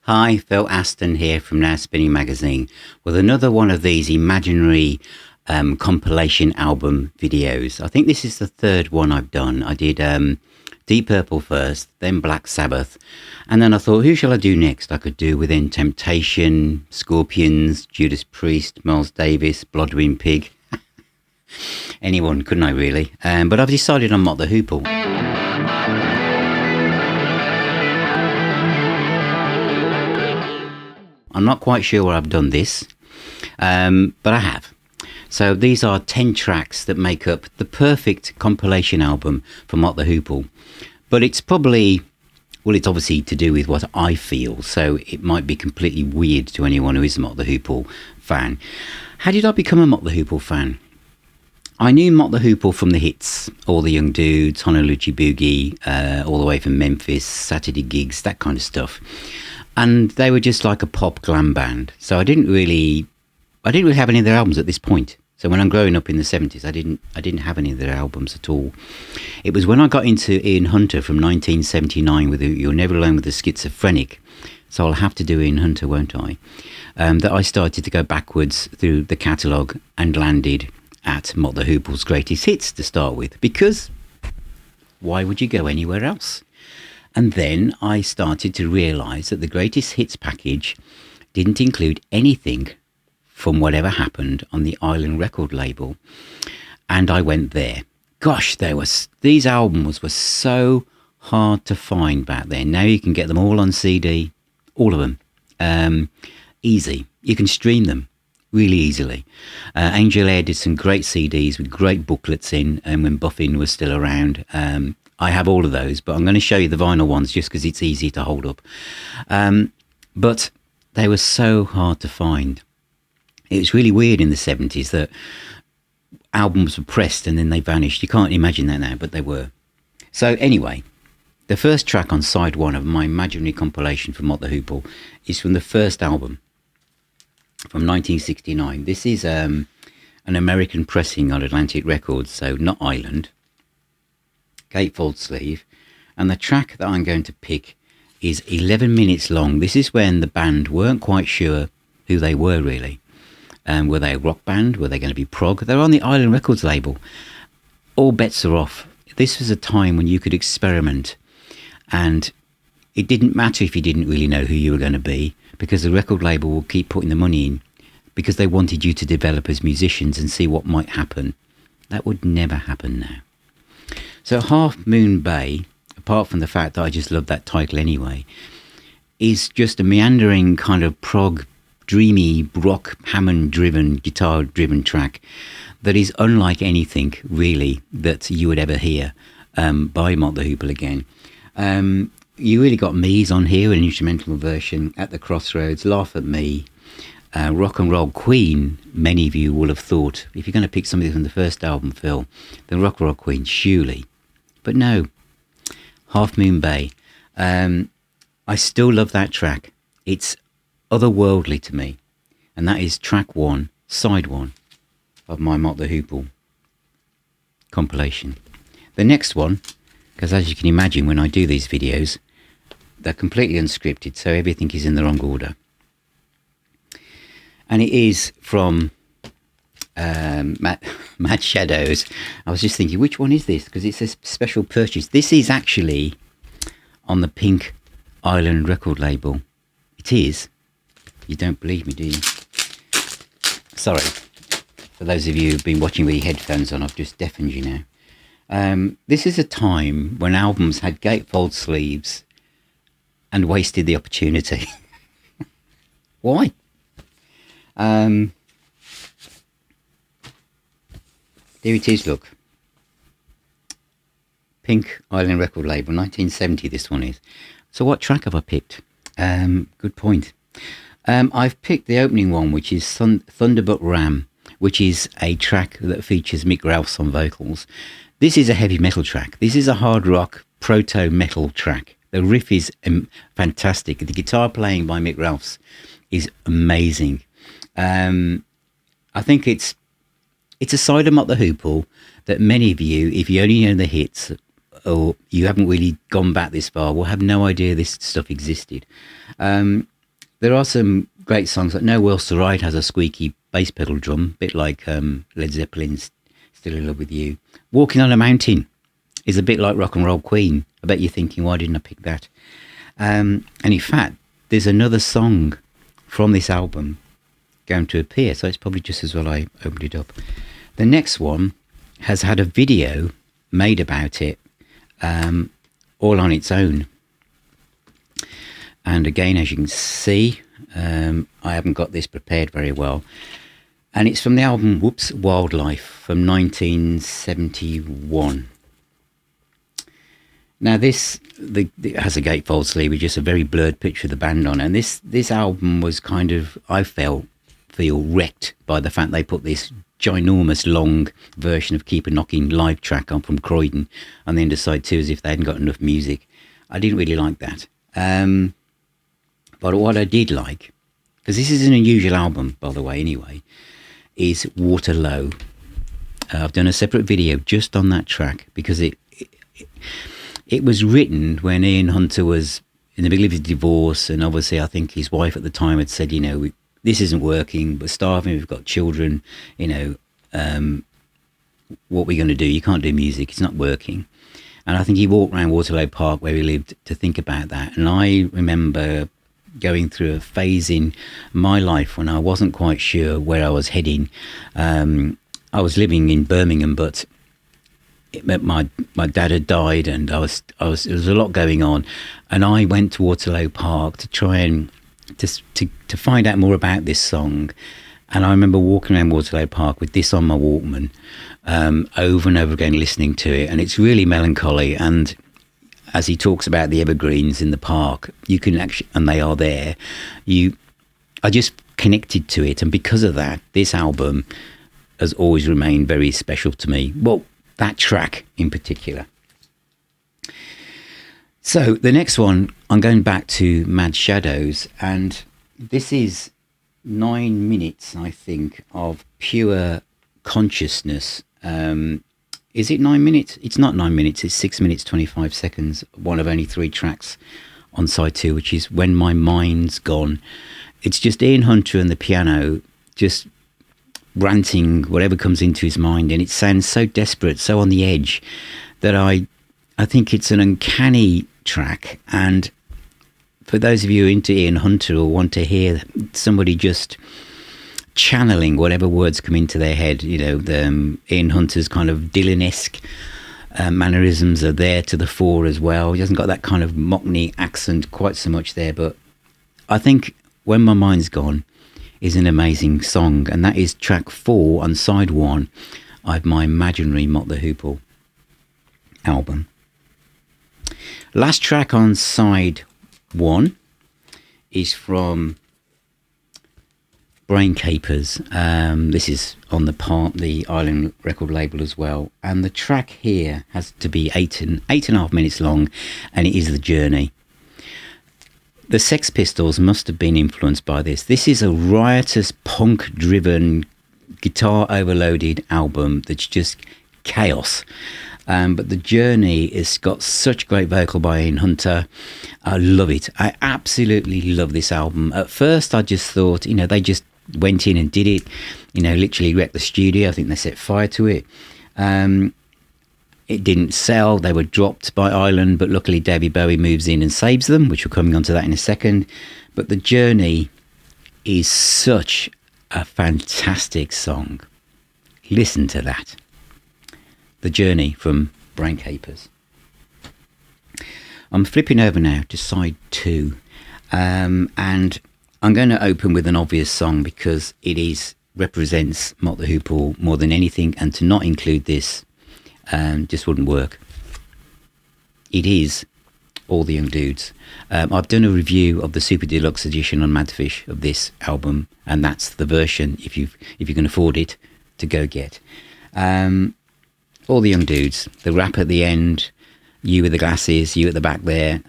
Hi, Phil Aston here from Now Spinning Magazine with another one of these imaginary compilation album videos. I think this is the third one I've done. I did Deep Purple first, then Black Sabbath, and then I thought, who shall I do next? I could do Within Temptation, Scorpions, Judas Priest, Miles Davis, Bloodwind Pig. Anyone, couldn't I really? But I've decided on Mott The Hoople. I'm not quite sure where I've done this, but I have. So these are 10 tracks that make up the perfect compilation album for Mott The Hoople. But it's probably, well, it's obviously to do with what I feel, so it might be completely weird to anyone who is a Mott The Hoople fan. How did I become a Mott The Hoople fan? I knew Mott The Hoople from the hits, All the Young Dudes, Honolulu Boogie, all the way from Memphis, Saturday gigs, that kind of stuff. And they were just like a pop glam band. So I didn't really have any of their albums at this point. So when I'm growing up in the 70s, I didn't have any of their albums at all. It was when I got into Ian Hunter from 1979 with You're Never Alone with the Schizophrenic. So I'll have to do Ian Hunter, won't I? That I started to go backwards through the catalogue and landed at Mott The Hoople's greatest hits to start with. Because why would you go anywhere else? And then I started to realise that the greatest hits package didn't include anything from whatever happened on the Island record label. And I went there. Gosh, these albums were so hard to find back then. Now you can get them all on CD, all of them. Easy. You can stream them really easily. Angel Air did some great CDs with great booklets in, and when Buffin was still around. I have all of those, but I'm going to show you the vinyl ones just because it's easy to hold up. But they were so hard to find. It was really weird in the 70s that albums were pressed and then they vanished. You can't imagine that now, but they were. So anyway, the first track on side one of my imaginary compilation for Mott The Hoople is from the first album from 1969. This is an American pressing on Atlantic Records, so not Island. Gatefold sleeve, and the track that I'm going to pick is 11 minutes long. This is when the band weren't quite sure who they were really. Were they a rock band? Were they going to be prog? They're on the Island Records label. All bets are off. This was a time when you could experiment, and it didn't matter if you didn't really know who you were going to be, because the record label will keep putting the money in because they wanted you to develop as musicians and see what might happen. That would never happen now. So Half Moon Bay, apart from the fact that I just love that title anyway, is just a meandering kind of prog, dreamy, rock, Hammond-driven, guitar-driven track that is unlike anything, really, that you would ever hear by Mott The Hoople again. You really got Me's on here, an instrumental version, At the Crossroads, Laugh at Me, Rock and Roll Queen. Many of you will have thought, if you're going to pick something from the first album, Phil, then Rock and Roll Queen, surely. But no, Half Moon Bay. I still love that track. It's otherworldly to me. And that is track one, side one of my Mott The Hoople compilation. The next one, because as you can imagine when I do these videos, they're completely unscripted, so everything is in the wrong order. And it is from Mad Shadows. I was just thinking, which one is this? Because it's a special purchase. This is actually on the Pink Island record label. It is. You don't believe me, do you? Sorry. For those of you who've been watching with your headphones on, I've just deafened you now. This is a time when albums had gatefold sleeves and wasted the opportunity. Why? There it is, look. Pink Island record label, 1970 this one is. So what track have I picked? Good point. I've picked the opening one, which is Thunderbuck Ram, which is a track that features Mick Ralphs on vocals. This is a heavy metal track. This is a hard rock proto-metal track. The riff is fantastic. The guitar playing by Mick Ralphs is amazing. I think it's a side of Mott The Hoople that many of you, if you only know the hits or you haven't really gone back this far, will have no idea this stuff existed. There are some great songs. Like No World's to Ride has a squeaky bass pedal drum, a bit like Led Zeppelin's Still in Love with You. Walking on a Mountain is a bit like Rock and Roll Queen. I bet you're thinking, why didn't I pick that? And in fact, there's another song from this album going to appear, so it's probably just as well I opened it up. The next one has had a video made about it, all on its own. And again, as you can see, I haven't got this prepared very well. And it's from the album Wildlife from 1971. Now this it has a gatefold sleeve with just a very blurred picture of the band on, and this album was kind of, I feel wrecked by the fact they put this ginormous long version of Keep a Knocking live track on from Croydon and then decide to, as if they hadn't got enough music. I didn't really like that. But what I did like, because this is an unusual album by the way anyway, is Waterloo. I've done a separate video just on that track because it was written when Ian Hunter was in the middle of his divorce, and obviously I think his wife at the time had said, this isn't working, we're starving, we've got children, what are we going to do? You can't do music, it's not working. And I think he walked around Waterloo Park where he lived to think about that. And I remember going through a phase in my life when I wasn't quite sure where I was heading. I was living in Birmingham, but my dad had died, and there was a lot going on, and I went to Waterloo Park to try and to find out more about this song. And I remember walking around Waterloo Park with this on my Walkman, over and over again listening to it, and it's really melancholy. And as he talks about the evergreens in the park, you can actually, and they are there, I just connected to it, and because of that, this album has always remained very special to me. Well, that track in particular. So the next one, I'm going back to Mad Shadows, and this is 9 minutes, I think, of pure consciousness. Is it 9 minutes? It's not 9 minutes, it's 6 minutes 25 seconds, one of only 3 tracks on side 2, which is When My Mind's Gone. It's just Ian Hunter and the piano just ranting whatever comes into his mind, and it sounds so desperate, so on the edge, that I think it's an uncanny track. And for those of you into Ian Hunter or want to hear somebody just channeling whatever words come into their head, Ian Hunter's kind of Dylan-esque mannerisms are there to the fore as well. He hasn't got that kind of Mockney accent quite so much there, but I think When My Mind's Gone is an amazing song, and that is track 4 on side 1 of my imaginary Mott The Hoople album. Last track on side 1 is from Brain Capers. This is on the Island record label as well, and the track here has to be 8.5 minutes long, and it is The Journey. The Sex Pistols must have been influenced by this. This is a riotous, punk-driven, guitar-overloaded album that's just chaos. But The Journey has got such great vocal by Ian Hunter. I love it. I absolutely love this album. At first, I just thought, they just went in and did it, literally wrecked the studio. I think they set fire to it. It didn't sell. They were dropped by Island, but luckily David Bowie moves in and saves them, which we're coming on to that in a second. But The Journey is such a fantastic song. Listen to that. The Journey from Brain Capers. I'm flipping over now to side 2, and I'm going to open with an obvious song because it represents Mott The Hoople more than anything, and to not include this just wouldn't work. It is All the Young Dudes. I've done a review of the Super Deluxe edition on Madfish of this album, and that's the version, if you can afford it, to go get. All the Young Dudes, the rap at the end, you with the glasses, you at the back there.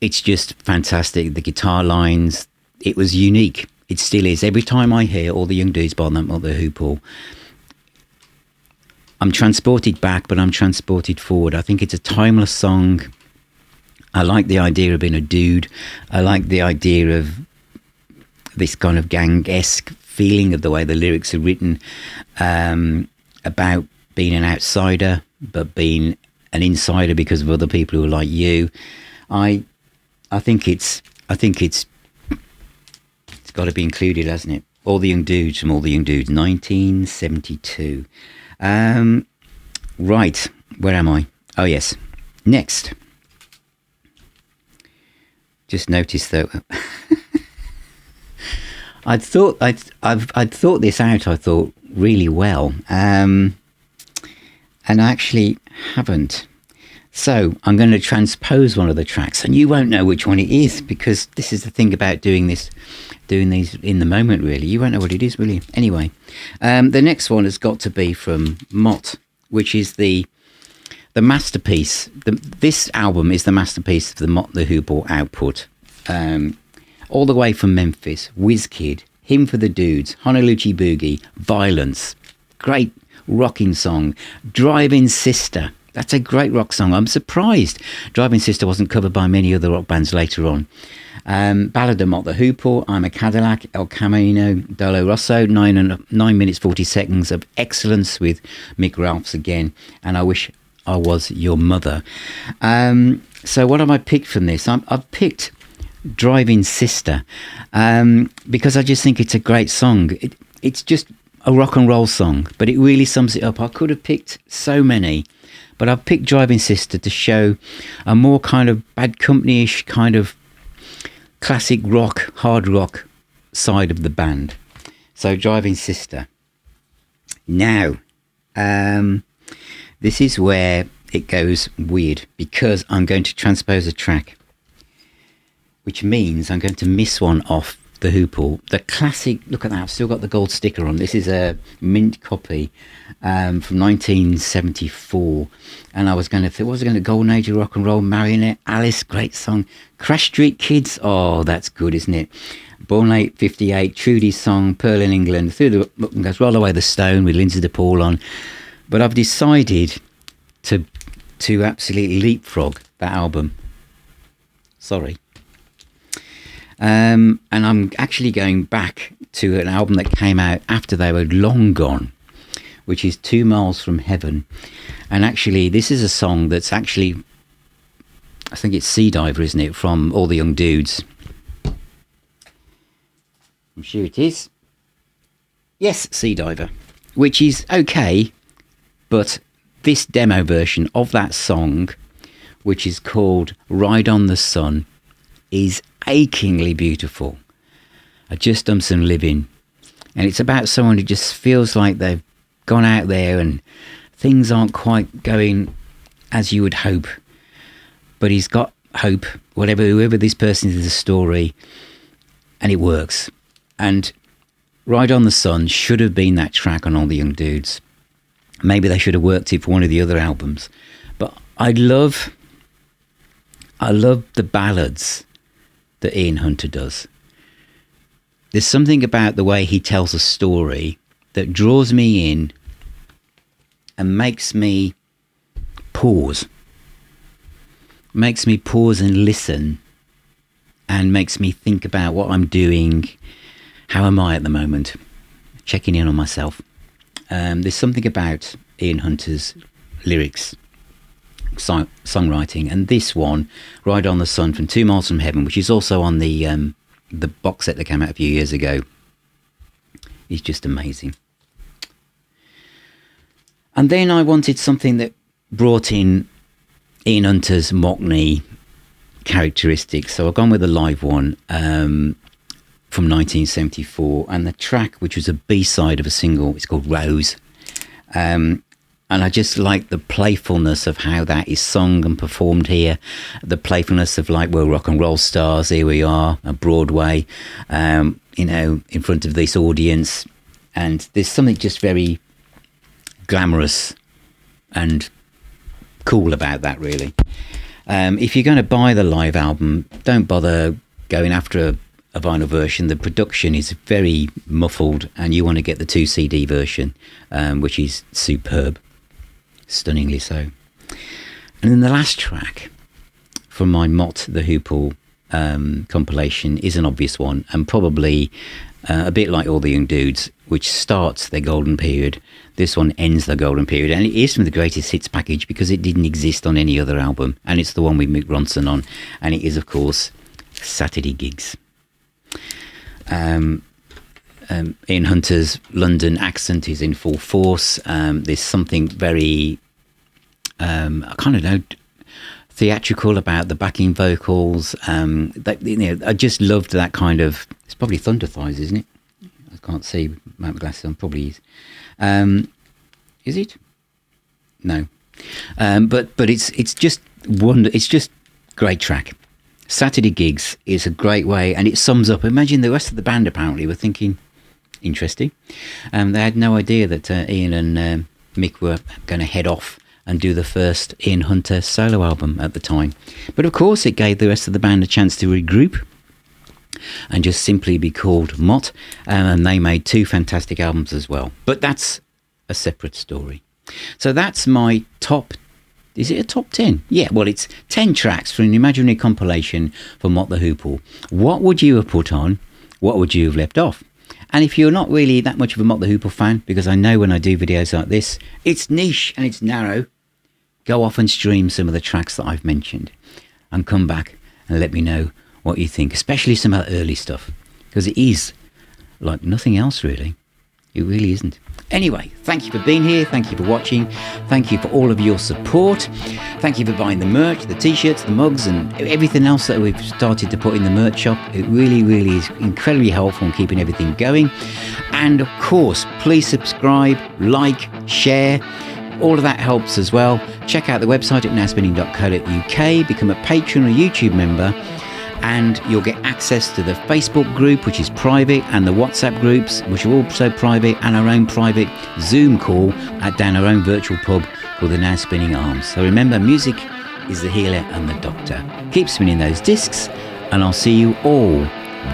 It's just fantastic. The guitar lines, it was unique. It still is. Every time I hear All the Young Dudes by Mott The Hoople, I'm transported back, but I'm transported forward. I think it's a timeless song. I like the idea of being a dude. I like the idea of this kind of gang-esque feeling of the way the lyrics are written, about being an outsider, but being an insider because of other people who are like you. I think it's got to be included, hasn't it? All the Young Dudes from All the Young Dudes, 1972. Right, where am I? Oh yes, next. Just noticed though, I'd thought this out. I thought really well, and I actually haven't. So I'm going to transpose one of the tracks, and you won't know which one it is, because this is the thing about doing these in the moment. Really, you won't know what it is, will you? Anyway, the next one has got to be from Mott, which is the masterpiece. This album is the masterpiece of the Mott The Hoople output. All the way from Memphis, WizKid, Hymn for the Dudes, Honolulu Boogie, Violence, great rocking song, Driving Sister. That's a great rock song. I'm surprised Driving Sister wasn't covered by many other rock bands later on. Ballad of Mott The Hoople, I'm a Cadillac, El Camino Dolo Rosso, 9 minutes 40 seconds of excellence with Mick Ralphs again, and I Wish I Was Your Mother. So what have I picked from this? I've picked Driving Sister, because I just think it's a great song. It's just a rock and roll song, but it really sums it up. I could have picked so many, but I've picked Driving Sister to show a more kind of Bad Company-ish kind of classic rock, hard rock side of the band. So Driving Sister. Now, this is where it goes weird, because I'm going to transpose a track, which means I'm going to miss one off The Hoople. The classic, look at that, I've still got the gold sticker on. This is a mint copy from 1974. And I was going to think, what was I going to, Golden Age of Rock and Roll, Marionette, Alice, great song. Crash Street Kids, oh, that's good, isn't it? Born Late 58, Trudy's song, Pearl in England, Through the Book and Goes, Roll Away the Stone with Lindsay DePaul on. But I've decided to absolutely leapfrog that album. Sorry. And I'm actually going back to an album that came out after they were long gone, which is 2 Miles from Heaven. And actually, this is a song that's actually, I think it's Sea Diver, isn't it, from All the Young Dudes. I'm sure it is. Yes, Sea Diver, which is okay, but this demo version of that song, which is called Ride on the Sun, is achingly beautiful. I just done some living, and it's about someone who just feels like they've gone out there and things aren't quite going as you would hope, but he's got hope, whoever this person is in the story, and it works. And Ride on the Sun should have been that track on All the Young Dudes. Maybe they should have worked it for one of the other albums, but I love the ballads that Ian Hunter does. There's something about the way he tells a story that draws me in and makes me pause and listen, and makes me think about what I'm doing, how am I at the moment, checking in on myself. There's something about Ian Hunter's lyrics, songwriting, and this one, Ride on the Sun from 2 Miles from Heaven, which is also on the box set that came out a few years ago, is just amazing. And then I wanted something that brought in Ian Hunter's Mockney characteristics, so I've gone with a live one from 1974, and the track, which was a B-side of a single, it's called Rose. And I just like the playfulness of how that is sung and performed here. The playfulness of, like, we're rock and roll stars, here we are at Broadway, in front of this audience. And there's something just very glamorous and cool about that, really. If you're going to buy the live album, don't bother going after a vinyl version. The production is very muffled, and you want to get the 2 CD version, which is superb. Stunningly so. And then the last track from my Mott The Hoople compilation is an obvious one, and probably a bit like All the Young Dudes, which starts their golden period. This one ends the golden period, and it is from the greatest hits package because it didn't exist on any other album, and it's the one with Mick Ronson on, and it is, of course, Saturday Gigs. Ian Hunter's London accent is in full force. There's something very, I kind of know, theatrical about the backing vocals. I just loved that kind of. It's probably Thunder Thighs, isn't it? I can't see my glasses on. Probably is. Is it? No. But it's just It's just great track. Saturday Gigs is a great way, and it sums up. Imagine the rest of the band apparently were thinking, interesting. They had no idea that Ian and Mick were going to head off and do the first Ian Hunter solo album at the time. But of course it gave the rest of the band a chance to regroup and just simply be called Mott, and they made 2 fantastic albums as well. But that's a separate story. So that's my top. Is it a top 10? Yeah, well, it's 10 tracks from an imaginary compilation for Mott The Hoople. What would you have put on? What would you have left off? And if you're not really that much of a Mott The Hoople fan, because I know when I do videos like this, it's niche and it's narrow, go off and stream some of the tracks that I've mentioned and come back and let me know what you think, especially some of the early stuff, because it is like nothing else really. It really isn't. Anyway, thank you for being here. Thank you for watching. Thank you for all of your support. Thank you for buying the merch, the t-shirts, the mugs, and everything else that we've started to put in the merch shop. It really, really is incredibly helpful in keeping everything going. And of course, please subscribe, like, share. All of that helps as well. Check out the website at nowspinning.co.uk. Become a Patron or YouTube member, and you'll get access to the Facebook group, which is private, and the WhatsApp groups, which are also private, and our own private Zoom call down our own virtual pub called the Now Spinning Arms. So remember, music is the healer and the doctor. Keep spinning those discs, and I'll see you all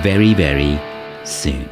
very, very soon.